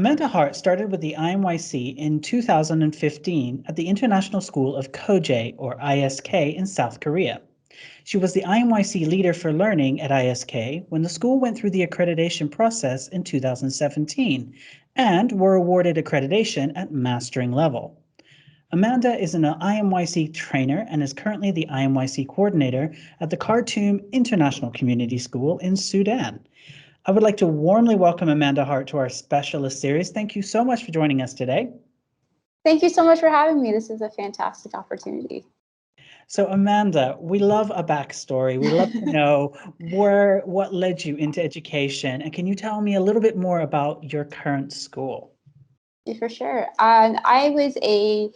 Amanda Hart started with the IMYC in 2015 at the International School of Koje, or ISK, in South Korea. She was the IMYC Leader for Learning at ISK when the school went through the accreditation process in 2017 and were awarded accreditation at mastering level. Amanda is an IMYC trainer and is currently the IMYC coordinator at the Khartoum International Community School in Sudan. I would like to warmly welcome Amanda Hart to our specialist series. Thank you so much for joining us today. Thank you so much for having me. This is a fantastic opportunity. So Amanda, we love a backstory. We love to know what led you into education. And can you tell me a little bit more about your current school? Yeah, for sure. I was a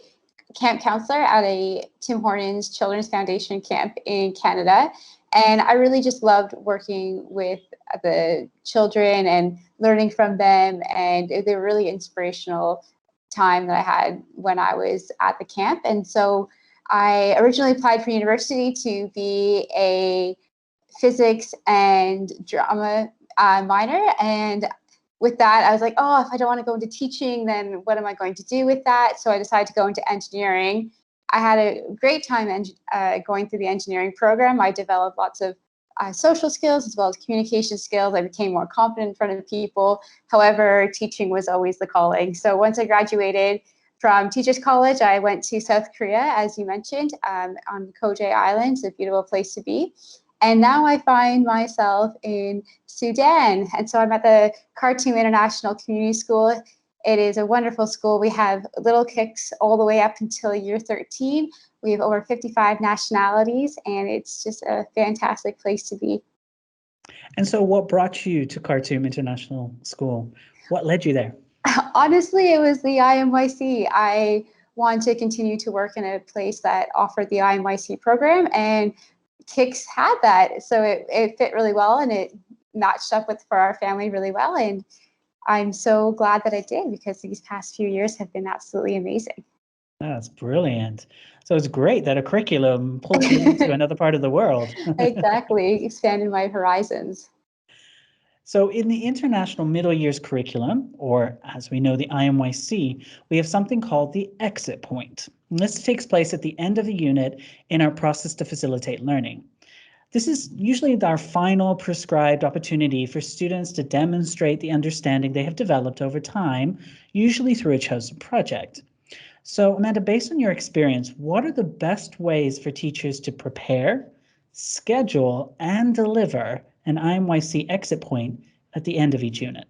camp counselor at a Tim Hortons Children's Foundation camp in Canada. And I really just loved working with the children and learning from them. And they were really inspirational time that I had when I was at the camp. And so I originally applied for university to be a physics and drama minor. And with that, I was like, oh, if I don't want to go into teaching, then what am I going to do with that? So I decided to go into engineering. I had a great time going through the engineering program. I developed lots of social skills as well as communication skills. I became more confident in front of people. However, teaching was always the calling. So once I graduated from Teachers College, I went to South Korea, as you mentioned, on Koje Island. It's a beautiful place to be. And now I find myself in Sudan. And so I'm at the Khartoum International Community School. It is a wonderful school. We have little kicks all the way up until year 13. We have over 55 nationalities, and it's just a fantastic place to be. And so what brought you to Khartoum International School? What led you there? Honestly, it was the IMYC. I wanted to continue to work in a place that offered the IMYC program, and KICS had that. So it fit really well, and it matched up for our family really well. And I'm so glad that I did, because these past few years have been absolutely amazing. That's brilliant. So it's great that a curriculum pulled you into another part of the world. Exactly, expanded my horizons. So in the International Middle Years Curriculum, or as we know, the IMYC, we have something called the exit point. And this takes place at the end of the unit in our process to facilitate learning. This is usually our final prescribed opportunity for students to demonstrate the understanding they have developed over time, usually through a chosen project. So Amanda, based on your experience, what are the best ways for teachers to prepare, schedule, and deliver an IMYC exit point at the end of each unit?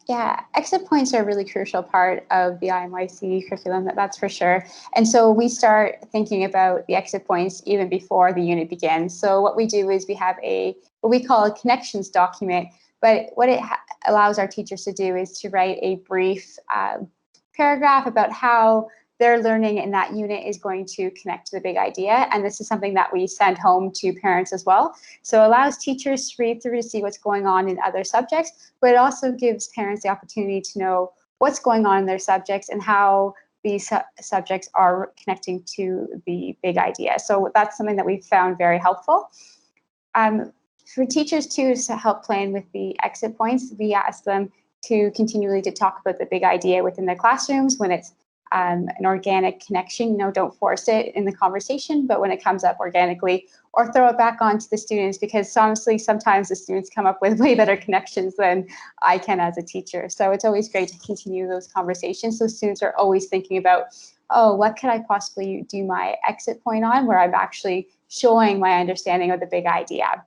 Yeah, exit points are a really crucial part of the IMYC curriculum, that's for sure. And so we start thinking about the exit points even before the unit begins. So what we do is we have what we call a connections document, but what it allows our teachers to do is to write a brief paragraph about how their learning in that unit is going to connect to the big idea. And this is something that we send home to parents as well. So it allows teachers to read through to see what's going on in other subjects, but it also gives parents the opportunity to know what's going on in their subjects and how these subjects are connecting to the big idea. So that's something that we've found very helpful. For teachers too, to help plan with the exit points, we ask them to continually to talk about the big idea within their classrooms when it's an organic connection. Don't force it in the conversation, but when it comes up organically, or throw it back onto the students, because honestly, sometimes the students come up with way better connections than I can as a teacher. So it's always great to continue those conversations. So students are always thinking about, oh, what could I possibly do my exit point on, where I'm actually showing my understanding of the big idea.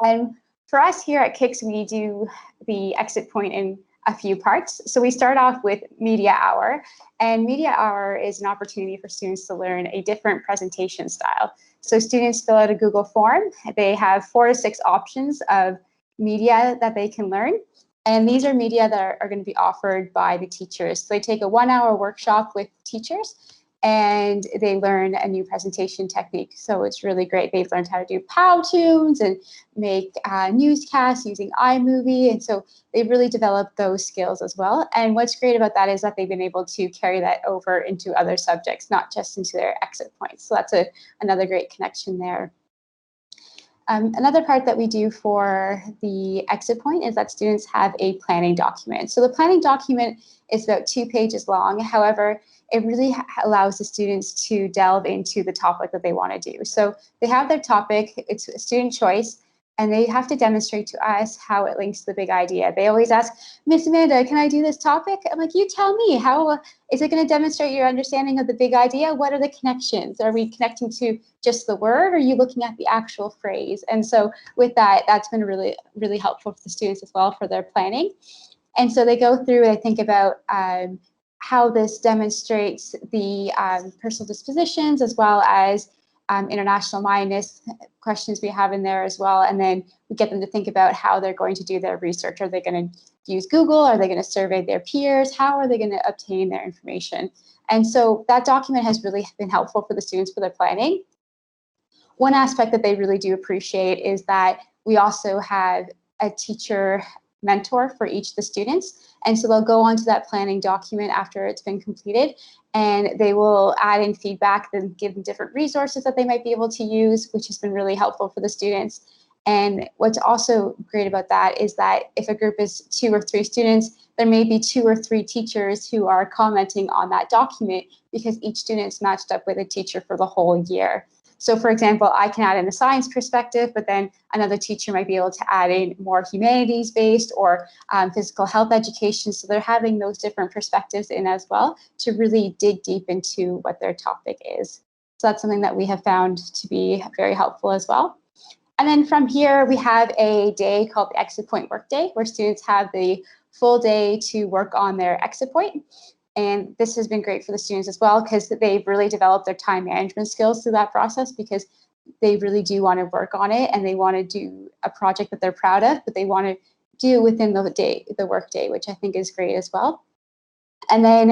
And for us here at KICS, we do the exit point in a few parts. So we start off with media hour, and media hour is an opportunity for students to learn a different presentation style. So students fill out a Google form. They have 4 to 6 options of media that they can learn. And these are media that are going to be offered by the teachers. So they take a 1-hour workshop with teachers, and they learn a new presentation technique. So it's really great. They've learned how to do Powtoons and make newscasts using iMovie. And so they've really developed those skills as well. And what's great about that is that they've been able to carry that over into other subjects, not just into their exit points. So that's another great connection there. Another part that we do for the exit point is that students have a planning document. So the planning document is about 2 pages long. However, it really allows the students to delve into the topic that they want to do. So they have their topic, it's a student choice, and they have to demonstrate to us how it links to the big idea. They always ask, Miss Amanda, can I do this topic? I'm like, you tell me, how is it going to demonstrate your understanding of the big idea? What are the connections? Are we connecting to just the word, or are you looking at the actual phrase? And so with that, that's been really, really helpful for the students as well for their planning. And so they go through and think about how this demonstrates the personal dispositions, as well as international mindedness questions we have in there as well. And then we get them to think about how they're going to do their research. Are they going to use Google? Are they going to survey their peers? How are they going to obtain their information? And so that document has really been helpful for the students for their planning. One aspect that they really do appreciate is that we also have a teacher mentor for each of the students. And so they'll go onto that planning document after it's been completed, and they will add in feedback and give them different resources that they might be able to use, which has been really helpful for the students. And what's also great about that is that if a group is 2 or 3 students, there may be 2 or 3 teachers who are commenting on that document, because each student's matched up with a teacher for the whole year. So for example, I can add in a science perspective, but then another teacher might be able to add in more humanities-based or physical health education. So they're having those different perspectives in as well to really dig deep into what their topic is. So that's something that we have found to be very helpful as well. And then from here, we have a day called the Exit Point Workday, where students have the full day to work on their exit point. And this has been great for the students as well, because they've really developed their time management skills through that process, because they really do want to work on it and they want to do a project that they're proud of, but they want to do within the work day, which I think is great as well. And then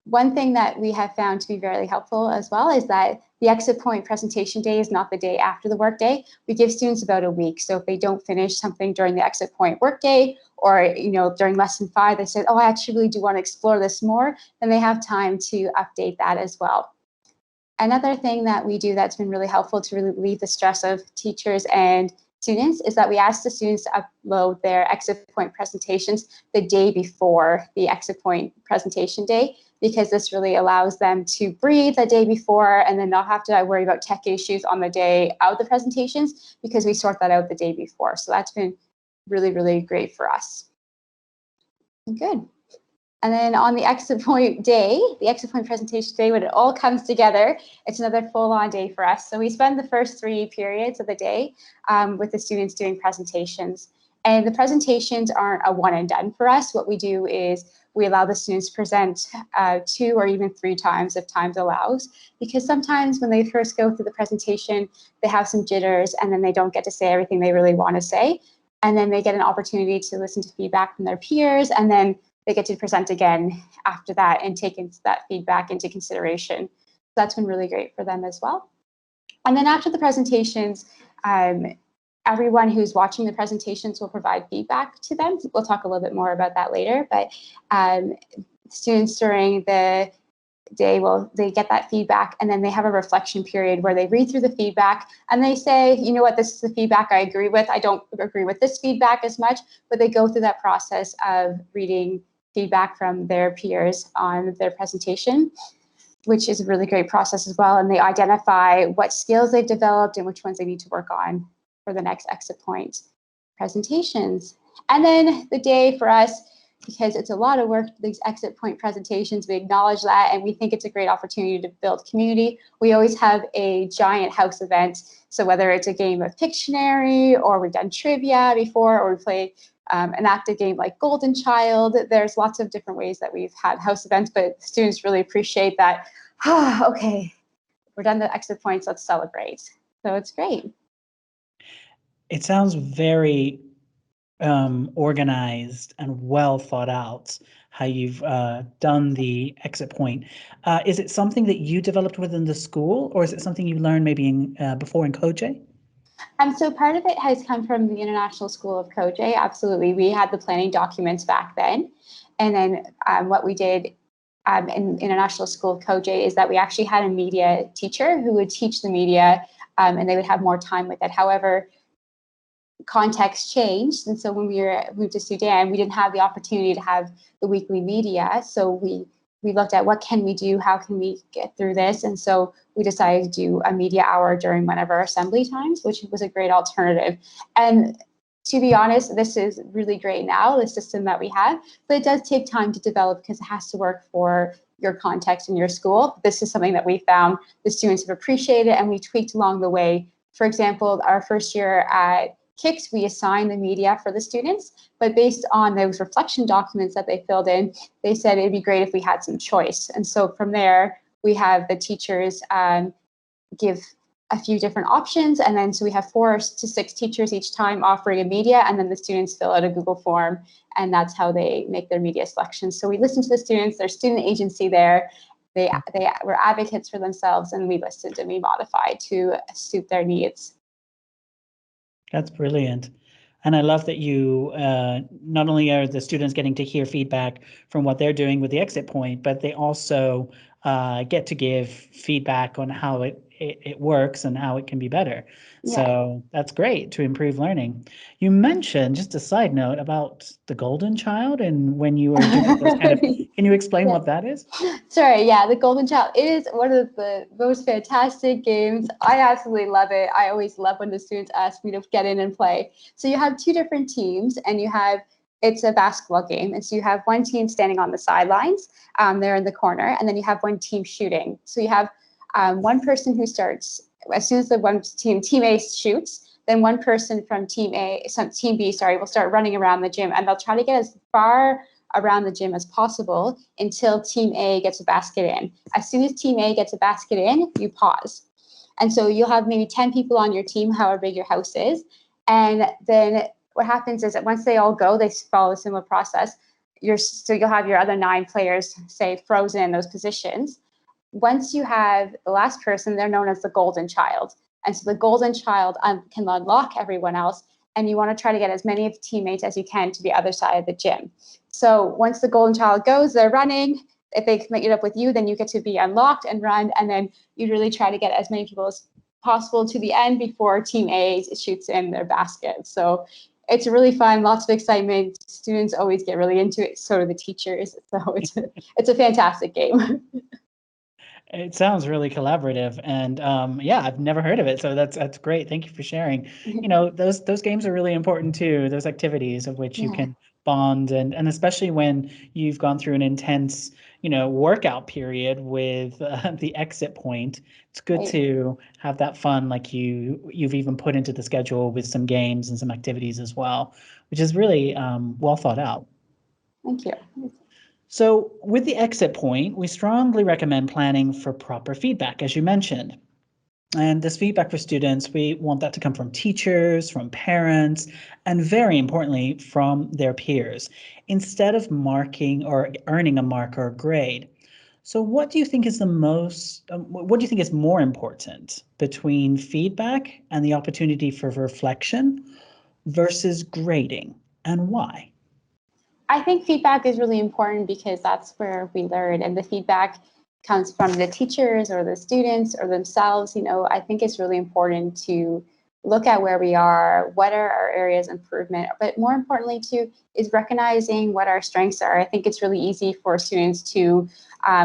one thing that we have found to be very helpful as well is that the exit point presentation day is not the day after the work day. We give students about a week. So if they don't finish something during the exit point work day, or during lesson 5, they said, oh, I actually really do want to explore this more, then they have time to update that as well. Another thing that we do that's been really helpful to relieve the stress of teachers and students is that we ask the students to upload their exit point presentations the day before the exit point presentation day, because this really allows them to breathe the day before and then not have to worry about tech issues on the day of the presentations, because we sort that out the day before. So that's been really, really great for us. Good. And then on the exit point day, the exit point presentation day, when it all comes together, it's another full-on day for us. So we spend the first 3 periods of the day with the students doing presentations. And the presentations aren't a one and done for us. What we do is we allow the students to present 2 or even 3 times if time allows, because sometimes when they first go through the presentation, they have some jitters and then they don't get to say everything they really want to say. And then they get an opportunity to listen to feedback from their peers, and then they get to present again after that and take that feedback into consideration. So that's been really great for them as well. And then after the presentations, everyone who's watching the presentations will provide feedback to them. We'll talk a little bit more about that later, but students during the day, they get that feedback, and then they have a reflection period where they read through the feedback and they say, you know what, this is the feedback I agree with. I don't agree with this feedback as much, but they go through that process of reading feedback from their peers on their presentation, which is a really great process as well. And they identify what skills they've developed and which ones they need to work on for the next exit point presentations. And then the day for us, because it's a lot of work, these exit point presentations, we acknowledge that, and we think it's a great opportunity to build community. We always have a giant house event. So whether it's a game of Pictionary, or we've done trivia before, or we play an active game like Golden Child, there's lots of different ways that we've had house events, but students really appreciate that. Okay, we're done the exit points, let's celebrate. So it's great. It sounds very organized and well thought out, how you've done the exit point. Is it something that you developed within the school, or is it something you learned maybe before in COJE? So part of it has come from the International School of COJE. Absolutely. We had the planning documents back then. And then what we did in International School of COJE is that we actually had a media teacher who would teach the media and they would have more time with it. However, context changed, and so when we moved to Sudan, we didn't have the opportunity to have the weekly media. So we looked at what can we do, how can we get through this, and so we decided to do a media hour during one of our assembly times, which was a great alternative. And to be honest, this is really great now, the system that we have, but it does take time to develop because it has to work for your context in your school. This is something that we found the students have appreciated, and we tweaked along the way. For example, our first year at KICS, we assigned the media for the students, but based on those reflection documents that they filled in, they said it'd be great if we had some choice. And so from there, we have the teachers give a few different options, and then so we have 4 to 6 teachers each time offering a media, and then the students fill out a Google form, and that's how they make their media selections. So we listen to the students, their student agency there, they were advocates for themselves, and we listened and we modified to suit their needs. That's brilliant. And I love that you, not only are the students getting to hear feedback from what they're doing with the exit point, but they also get to give feedback on how it works and how it can be better. Yeah. So that's great to improve learning. You mentioned, just a side note, about the golden child and when you were doing those kind of, can you explain what that is? Sorry, yeah, the golden child is one of the most fantastic games. I absolutely love it. I always love when the students ask me to get in and play. So you have 2 different teams, and it's a basketball game. And so you have one team standing on the sidelines, there in the corner, and then you have one team shooting. So you have one person who starts, as soon as the team A shoots, then one person from team B, will start running around the gym, and they'll try to get as far around the gym as possible until team A gets a basket in. As soon as team A gets a basket in, you pause. And so you'll have maybe 10 people on your team, however big your house is. And then what happens is that once they all go, they follow a similar process. So you'll have your other 9 players, say, frozen in those positions. Once you have the last person, they're known as the golden child. And so the golden child can unlock everyone else, and you want to try to get as many of the teammates as you can to the other side of the gym. So once the golden child goes, they're running. If they meet up with you, then you get to be unlocked and run, and then you really try to get as many people as possible to the end before team A shoots in their basket. So it's really fun, lots of excitement. Students always get really into it, so do the teachers. So it's a fantastic game. It sounds really collaborative, and yeah, I've never heard of it, so that's great. Thank you for sharing. You know, those games are really important too. Those activities of which you can bond, and especially when you've gone through an intense, workout period with the exit point. It's good to have that fun, like you've even put into the schedule with some games and some activities as well, which is really well thought out. Thank you. So with the exit point, we strongly recommend planning for proper feedback, as you mentioned. And this feedback for students, we want that to come from teachers, from parents, and very importantly, from their peers, instead of marking or earning a mark or a grade. So what do you think is what do you think is more important between feedback and the opportunity for reflection versus grading, and why? I think feedback is really important because that's where we learn, and the feedback comes from the teachers or the students or themselves. I think it's really important to look at where we are, what are our areas of improvement, but more importantly too is recognizing what our strengths are. I think it's really easy for students to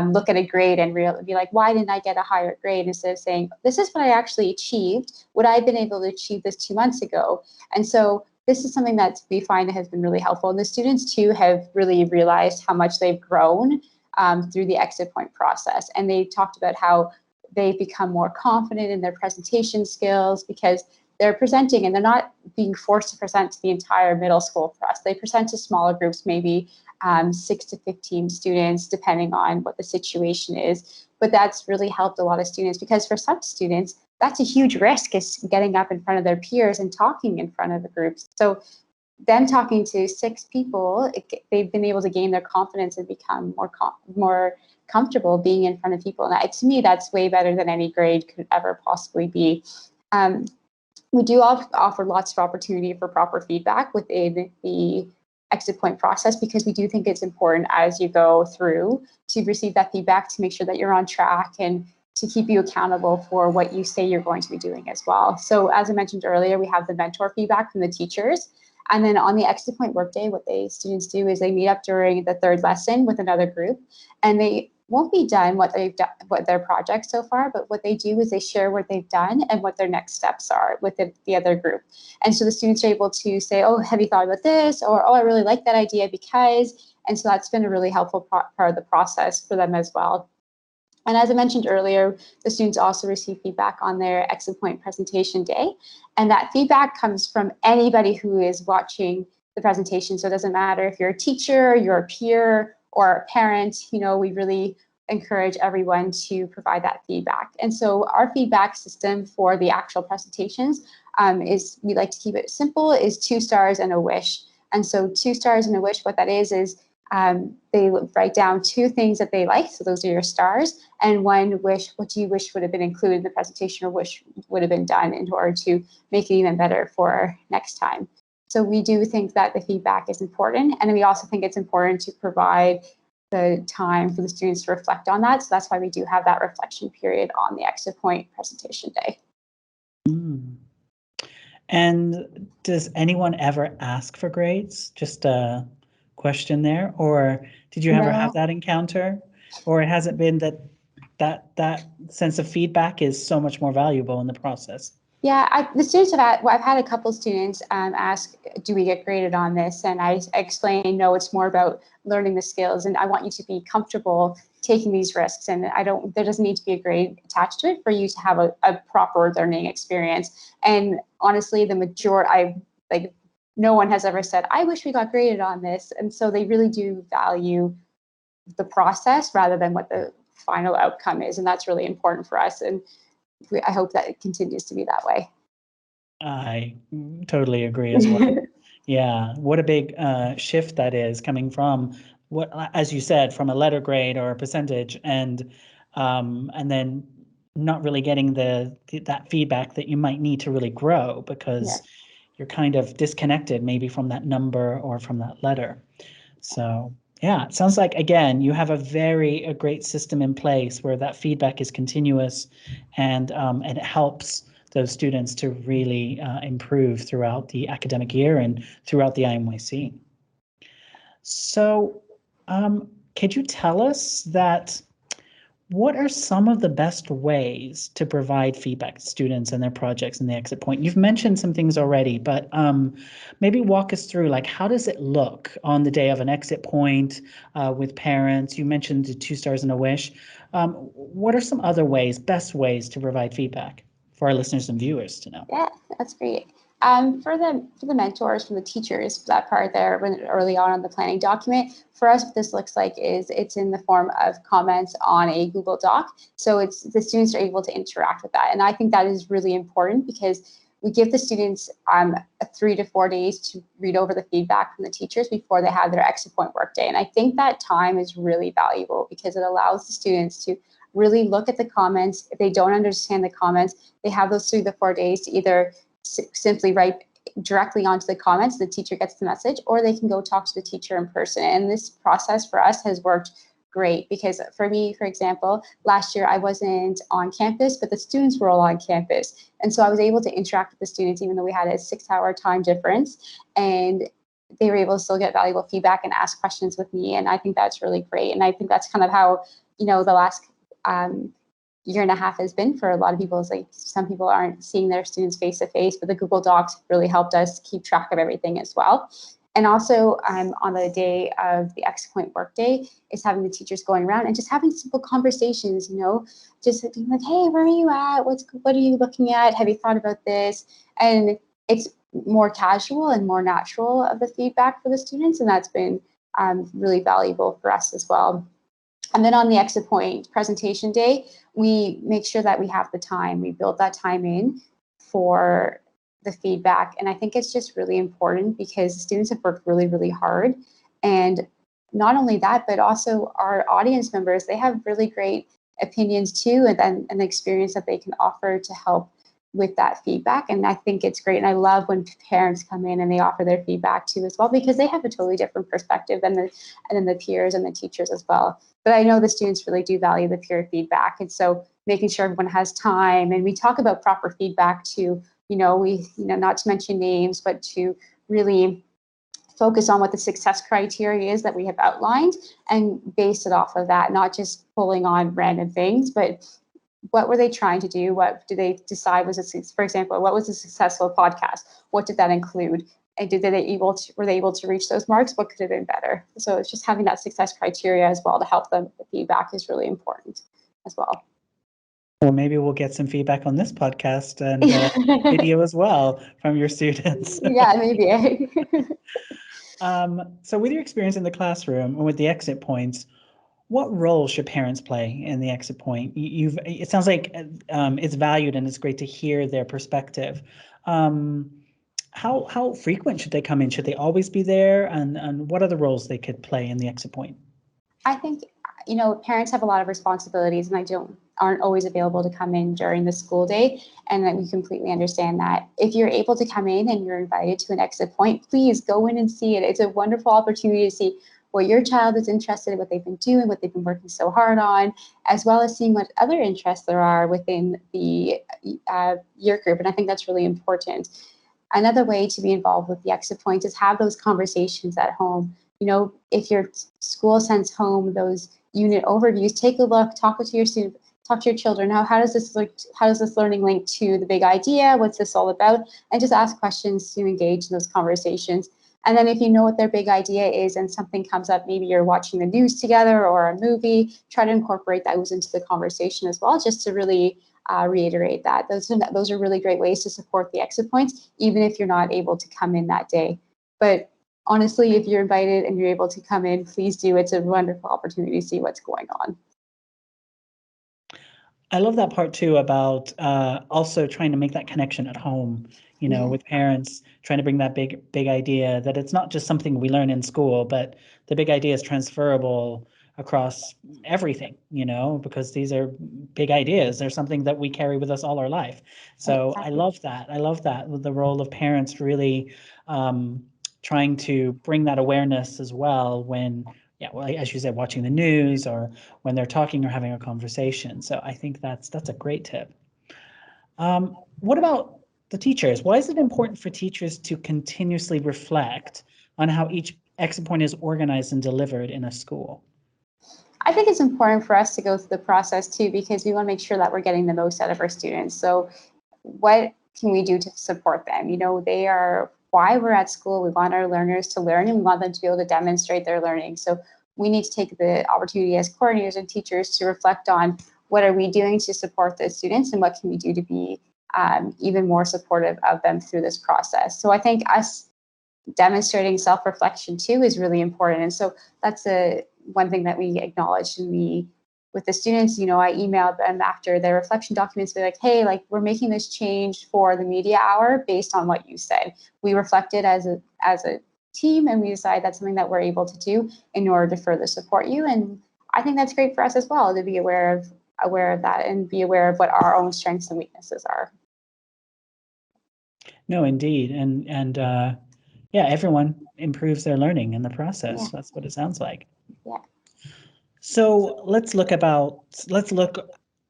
look at a grade and be like, why didn't I get a higher grade? Instead of saying, this is what I actually achieved. Would I have been able to achieve this 2 months ago? And so this is something that we find has been really helpful. And the students too have really realized how much they've grown through the exit point process. And they talked about how they've become more confident in their presentation skills because they're presenting and they're not being forced to present to the entire middle school press. They present to smaller groups, maybe 6 to 15 students, depending on what the situation is. But that's really helped a lot of students because for some students, that's a huge risk, is getting up in front of their peers and talking in front of the groups. So them talking to 6 people, they've been able to gain their confidence and become more comfortable being in front of people. And to me, that's way better than any grade could ever possibly be. We do offer lots of opportunity for proper feedback within the exit point process because we do think it's important as you go through to receive that feedback to make sure that you're on track and to keep you accountable for what you say you're going to be doing as well. So as I mentioned earlier, we have the mentor feedback from the teachers. And then on the exit point workday, what students do is they meet up during the third lesson with another group, and they won't be done what they've done, what their project so far, but what they do is they share what they've done and what their next steps are with the other group. And so the students are able to say, oh, have you thought about this? Or, oh, I really like that idea because, and so that's been a really helpful part of the process for them as well. And as I mentioned earlier, the students also receive feedback on their exit point presentation day. And that feedback comes from anybody who is watching the presentation. So it doesn't matter if you're a teacher, you're a peer, or a parent, you know, we really encourage everyone to provide that feedback. And so our feedback system for the actual presentations is, we like to keep it simple, is 2 stars and a wish. And so 2 stars and a wish, what that is they write down 2 things that they like, so those are your stars, and 1 wish, what do you wish would have been included in the presentation or wish would have been done in order to make it even better for next time. So we do think that the feedback is important, and we also think it's important to provide the time for the students to reflect on that. So that's why we do have that reflection period on the exit point presentation day. And does anyone ever ask for grades? Just a question there, or did you ever have that encounter, or it hasn't been that sense of feedback is so much more valuable in the process? Yeah, the students I've had a couple students ask, do we get graded on this? And I explain, no, it's more about learning the skills, and I want you to be comfortable taking these risks, and there doesn't need to be a grade attached to it for you to have a proper learning experience. And honestly, no one has ever said, I wish we got graded on this. And so they really do value the process rather than what the final outcome is. And that's really important for us. And I hope that it continues to be that way. I totally agree as well. Yeah, what a big shift that is, coming from what, as you said, from a letter grade or a percentage, and then not really getting that feedback that you might need to really grow, because you're kind of disconnected maybe from that number or from that letter. So yeah, it sounds like, again, you have a great system in place where that feedback is continuous, and it helps those students to really improve throughout the academic year and throughout the IMYC. So could you tell us what are some of the best ways to provide feedback to students and their projects in the exit point? You've mentioned some things already, but maybe walk us through, like, how does it look on the day of an exit point with parents? You mentioned the 2 stars and a wish. What are some other best ways to provide feedback for our listeners and viewers to know? Yeah, that's great. For the mentors, for the teachers, that part there early on in the planning document, for us what this looks like is it's in the form of comments on a Google Doc. So it's the students are able to interact with that. And I think that is really important because we give the students 3 to 4 days to read over the feedback from the teachers before they have their exit point workday. And I think that time is really valuable because it allows the students to really look at the comments. If they don't understand the comments, they have those 3 to 4 days to either simply write directly onto the comments, the teacher gets the message, or they can go talk to the teacher in person. And this process for us has worked great because for me, for example, last year I wasn't on campus, but the students were all on campus. And so I was able to interact with the students even though we had a 6-hour time difference, and they were able to still get valuable feedback and ask questions with me. And I think that's really great. And I think that's kind of how, the last year and a half has been for a lot of people. Is like some people aren't seeing their students face to face, but the Google Docs really helped us keep track of everything as well. And also on the day of the exit point workday is having the teachers going around and just having simple conversations, just being like, hey, where are you at? What are you looking at? Have you thought about this? And it's more casual and more natural of the feedback for the students. And that's been really valuable for us as well. And then on the exit point presentation day, we make sure that we have the time. We build that time in for the feedback. And I think it's just really important because the students have worked really, really hard. And not only that, but also our audience members, they have really great opinions too, and the experience that they can offer to help with that feedback. And I think it's great. And I love when parents come in and they offer their feedback too as well, because they have a totally different perspective than the peers and the teachers as well. But I know the students really do value the peer feedback. And so making sure everyone has time. And we talk about proper feedback to, not to mention names, but to really focus on what the success criteria is that we have outlined and base it off of that, not just pulling on random things, but what were they trying to do? What do they decide was for example, what was a successful podcast? What did that include? And were they able to reach those marks? What could have been better? So it's just having that success criteria as well to help them with feedback is really important as well. Well, maybe we'll get some feedback on this podcast and video as well from your students. Yeah, maybe. So with your experience in the classroom and with the exit points, what role should parents play in the exit point? It sounds like it's valued and it's great to hear their perspective. How frequent should they come in? Should they always be there? And what are the roles they could play in the exit point? I think, parents have a lot of responsibilities and aren't always available to come in during the school day. And that we completely understand that. If you're able to come in and you're invited to an exit point, please go in and see it. It's a wonderful opportunity to see what your child is interested in, what they've been doing, what they've been working so hard on, as well as seeing what other interests there are within the year group. And I think that's really important. Another way to be involved with the exit point is have those conversations at home. If your school sends home those unit overviews, take a look, talk to your students, talk to your children. How does this learning link to the big idea? What's this all about? And just ask questions to engage in those conversations. And then if you know what their big idea is and something comes up, maybe you're watching the news together or a movie, try to incorporate those into the conversation as well, just to really reiterate that. Those are really great ways to support the exit points, even if you're not able to come in that day. But honestly, if you're invited and you're able to come in, please do. It's a wonderful opportunity to see what's going on. I love that part too about also trying to make that connection at home, with parents, trying to bring that big idea that it's not just something we learn in school, but the big idea is transferable across everything, because these are big ideas. They're something that we carry with us all our life. So exactly. I love that with the role of parents really trying to bring that awareness as well when, as you said, watching the news or when they're talking or having a conversation. So I think that's a great tip. What about the teachers? Why is it important for teachers to continuously reflect on how each exit point is organized and delivered in a school? I think it's important for us to go through the process too, because we want to make sure that we're getting the most out of our students. So what can we do to support them? They are why we're at school. We want our learners to learn and we want them to be able to demonstrate their learning. So we need to take the opportunity as coordinators and teachers to reflect on what are we doing to support the students and what can we do to be even more supportive of them through this process. So I think us demonstrating self-reflection too is really important. And so that's one thing that we acknowledged with the students. I emailed them after their reflection documents, be like, hey, we're making this change for the media hour based on what you said. We reflected as a team and we decided that's something that we're able to do in order to further support you. And I think that's great for us as well to be aware of that and be aware of what our own strengths and weaknesses are. No, indeed. And everyone improves their learning in the process. Yeah. That's what it sounds like. Yeah. So let's look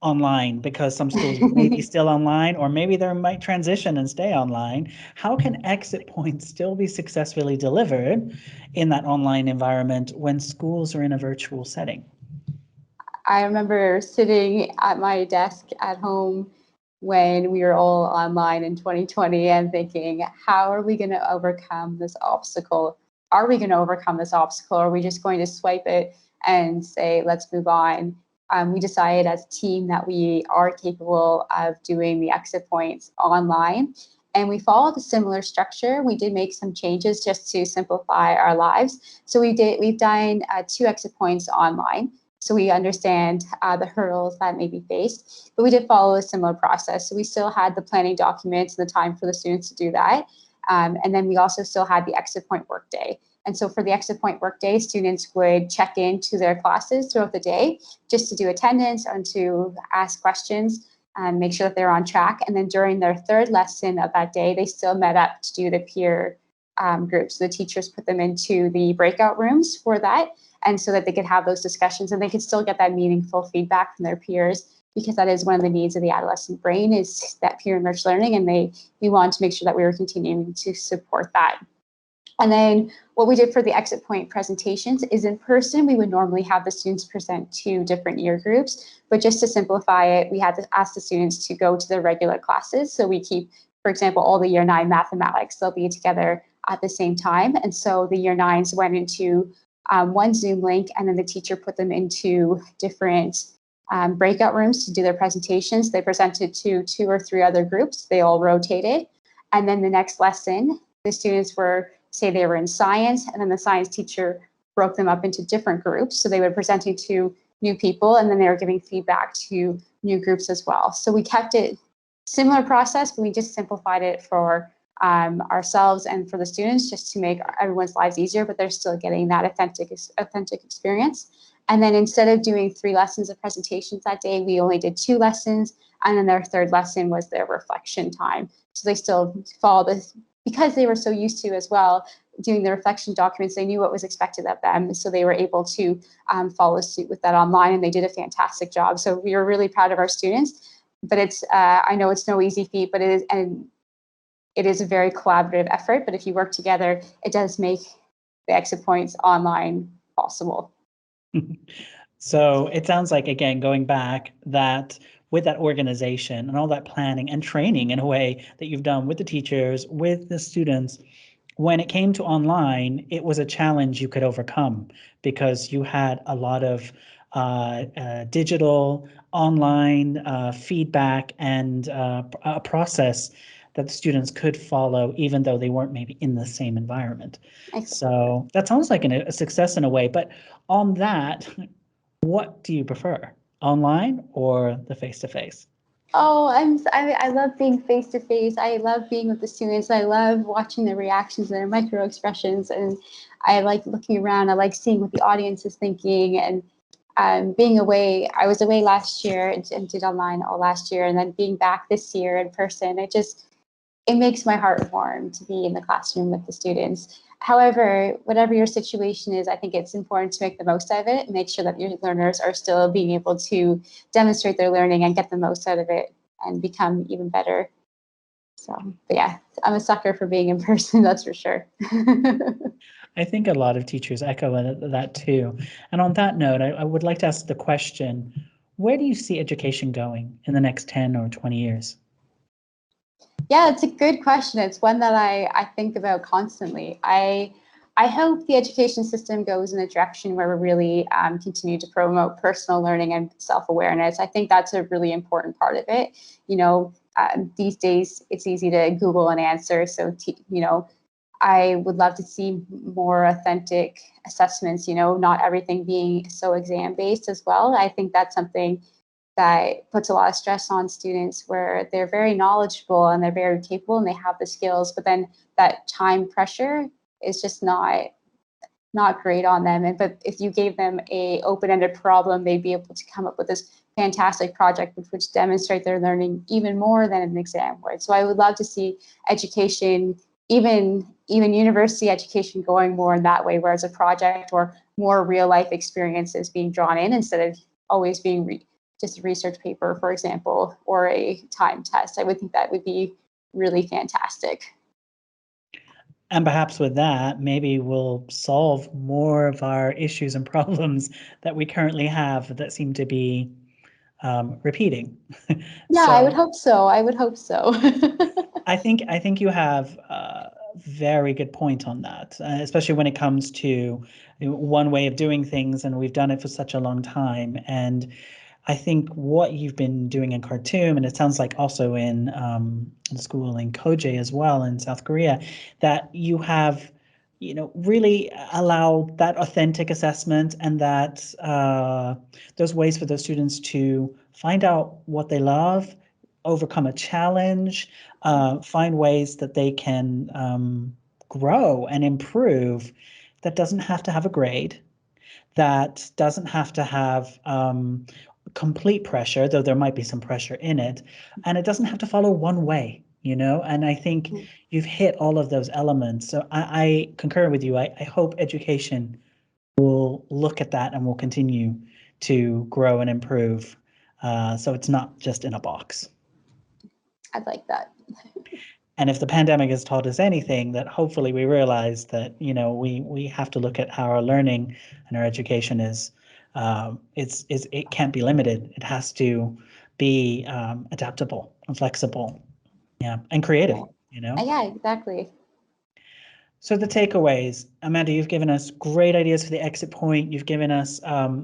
online, because some schools may be still online, or maybe they might transition and stay online. How can exit points still be successfully delivered in that online environment when schools are in a virtual setting? I remember sitting at my desk at home when we were all online in 2020 and thinking, how are we going to overcome this obstacle? Are we going to overcome this obstacle? Or are we just going to swipe it and say, let's move on? We decided as a team that we are capable of doing the exit points online. And we followed a similar structure. We did make some changes just to simplify our lives. So we've done 2 exit points online. So we understand the hurdles that may be faced, but we did follow a similar process. So we still had the planning documents and the time for the students to do that. And then we also still had the exit point workday. And so for the exit point workday, students would check into their classes throughout the day just to do attendance and to ask questions and make sure that they're on track. And then during their 3rd lesson of that day, they still met up to do the peer groups. So the teachers put them into the breakout rooms for that. And so that they could have those discussions and they could still get that meaningful feedback from their peers because that is one of the needs of the adolescent brain, is that peer enriched learning, and we wanted to make sure that we were continuing to support that. And then what we did for the exit point presentations is, in person, we would normally have the students present to different year groups, but just to simplify it, we had to ask the students to go to their regular classes. So we keep, for example, all the year 9 mathematics, they'll be together at the same time. And so the year 9s went into one Zoom link, and then the teacher put them into different breakout rooms to do their presentations. They presented to 2 or 3 other groups. They all rotated. And then the next lesson, the students were, say they were in science, and then the science teacher broke them up into different groups. So they were presenting to new people, and then they were giving feedback to new groups as well. So we kept it similar process, but we just simplified it for ourselves and for the students, just to make everyone's lives easier, but they're still getting that authentic experience. And then instead of doing 3 lessons of presentations that day, we only did 2 lessons. And then their third lesson was their reflection time. So they still follow this, because they were so used to as well doing the reflection documents, they knew what was expected of them. So they were able to follow suit with that online, and they did a fantastic job. So we were really proud of our students. But it's, I know it's no easy feat, but it is a very collaborative effort. But if you work together, it does make the exit points online possible. So it sounds like, again, going back, that with that organization and all that planning and training in a way that you've done with the teachers, with the students, when it came to online, it was a challenge you could overcome, because you had a lot of digital online feedback and a process that the students could follow, even though they weren't maybe in the same environment. So that sounds like a success in a way. But on that, what do you prefer, online or the face-to-face? Oh, I love being face to face. I love being with the students. I love watching their reactions, their micro expressions, and I like looking around. I like seeing what the audience is thinking. And being away, I was away last year and did online all last year, and then being back this year in person, it makes my heart warm to be in the classroom with the students. However, whatever your situation is, I think it's important to make the most of it, make sure that your learners are still being able to demonstrate their learning and get the most out of it and become even better. So, but yeah, I'm a sucker for being in person, that's for sure. I think a lot of teachers echo that too. And on that note, I would like to ask the question, where do you see education going in the next 10 or 20 years? Yeah, it's a good question. It's one that I think about constantly. I hope the education system goes in a direction where we really continue to promote personal learning and self-awareness. I think that's a really important part of it. These days it's easy to Google an answer. So, I would love to see more authentic assessments, not everything being so exam-based as well. I think that's something that puts a lot of stress on students, where they're very knowledgeable and they're very capable and they have the skills, but then that time pressure is just not great on them. But if you gave them a open-ended problem, they'd be able to come up with this fantastic project which would demonstrate their learning even more than an exam would. So I would love to see education, even university education, going more in that way, where it's a project or more real life experiences being drawn in, instead of always being just a research paper, for example, or a time test. I would think that would be really fantastic. And perhaps with that, maybe we'll solve more of our issues and problems that we currently have that seem to be repeating. Yeah, I would hope so. I would hope so. I think you have a very good point on that, especially when it comes to one way of doing things, and we've done it for such a long time. And I think what you've been doing in Khartoum, and it sounds like also in the school in Koje as well in South Korea, that you have, really allowed that authentic assessment, and that those ways for those students to find out what they love, overcome a challenge, find ways that they can grow and improve, that doesn't have to have a grade, that doesn't have to have complete pressure, though there might be some pressure in it, and it doesn't have to follow one way, and I think you've hit all of those elements. So I concur with you. I hope education will look at that and will continue to grow and improve So it's not just in a box. I'd like that. And if the pandemic has taught us anything, that hopefully we realize that, we have to look at how our learning and our education is, it can't be limited. It has to be adaptable and flexible, and creative, Yeah, exactly. So the takeaways, Amanda, you've given us great ideas for the exit point. You've given us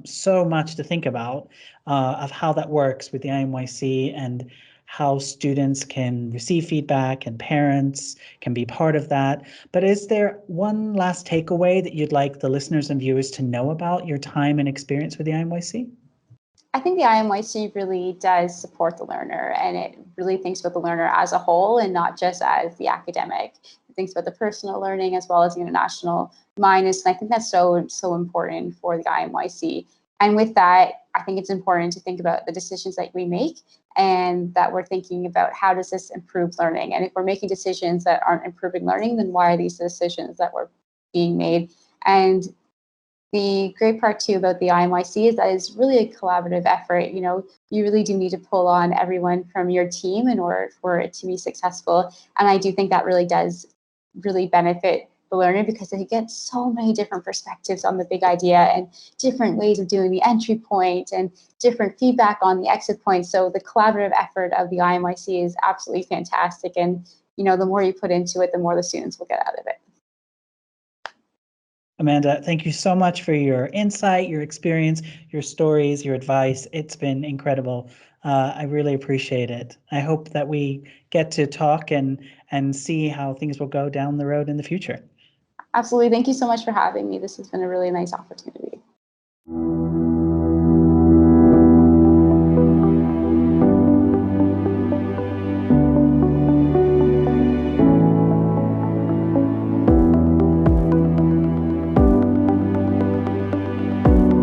so much to think about of how that works with the IMYC and how students can receive feedback and parents can be part of that. But is there one last takeaway that you'd like the listeners and viewers to know about your time and experience with the IMYC? I think the IMYC really does support the learner, and it really thinks about the learner as a whole and not just as the academic. It thinks about the personal learning as well as the international minus, and I think that's so important for the IMYC. And with that, I think it's important to think about the decisions that we make and that we're thinking about how does this improve learning. And if we're making decisions that aren't improving learning, then why are these decisions that were being made? And the great part too about the IMYC is that it's really a collaborative effort. You really do need to pull on everyone from your team in order for it to be successful. And I do think that really does really benefit the learner because they get so many different perspectives on the big idea and different ways of doing the entry point and different feedback on the exit point. So the collaborative effort of the IMYC is absolutely fantastic. And, the more you put into it, the more the students will get out of it. Amanda, thank you so much for your insight, your experience, your stories, your advice. It's been incredible. I really appreciate it. I hope that we get to talk and see how things will go down the road in the future. Absolutely. Thank you so much for having me. This has been a really nice opportunity.